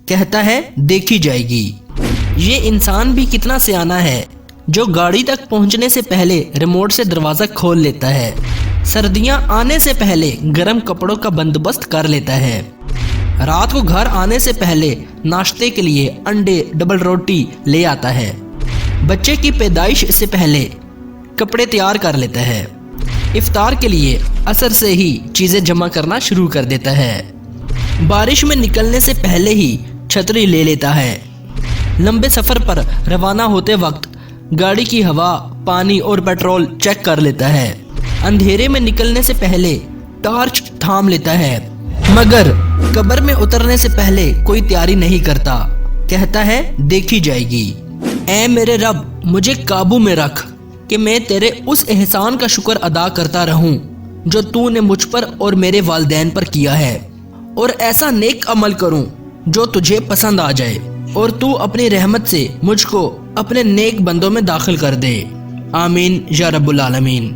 کہتا ہے دیکھی جائے گی۔ یہ انسان بھی کتنا سیانا ہے جو گاڑی تک پہنچنے سے پہلے ریموٹ سے دروازہ کھول لیتا ہے، سردیاں آنے سے پہلے گرم کپڑوں کا بندوبست کر لیتا ہے، رات کو گھر آنے سے پہلے ناشتے کے لیے انڈے ڈبل روٹی لے آتا ہے، بچے کی پیدائش سے پہلے کپڑے تیار کر لیتا ہے، افطار کے لیے عصر سے ہی چیزیں جمع کرنا شروع کر دیتا ہے، بارش میں نکلنے سے پہلے ہی چھتری لے لیتا ہے، لمبے سفر پر روانہ ہوتے وقت گاڑی کی ہوا، پانی اور پیٹرول چیک کر لیتا ہے، اندھیرے میں نکلنے سے پہلے ٹارچ تھام لیتا ہے، مگر قبر میں اترنے سے پہلے کوئی تیاری نہیں کرتا، کہتا ہے دیکھی جائے گی۔ اے میرے رب، مجھے قابو میں رکھ کہ میں تیرے اس احسان کا شکر ادا کرتا رہوں جو تو نے مجھ پر اور میرے والدین پر کیا ہے، اور ایسا نیک عمل کروں جو تجھے پسند آ جائے، اور تو اپنی رحمت سے مجھ کو اپنے نیک بندوں میں داخل کر دے۔ آمین یا رب العالمین۔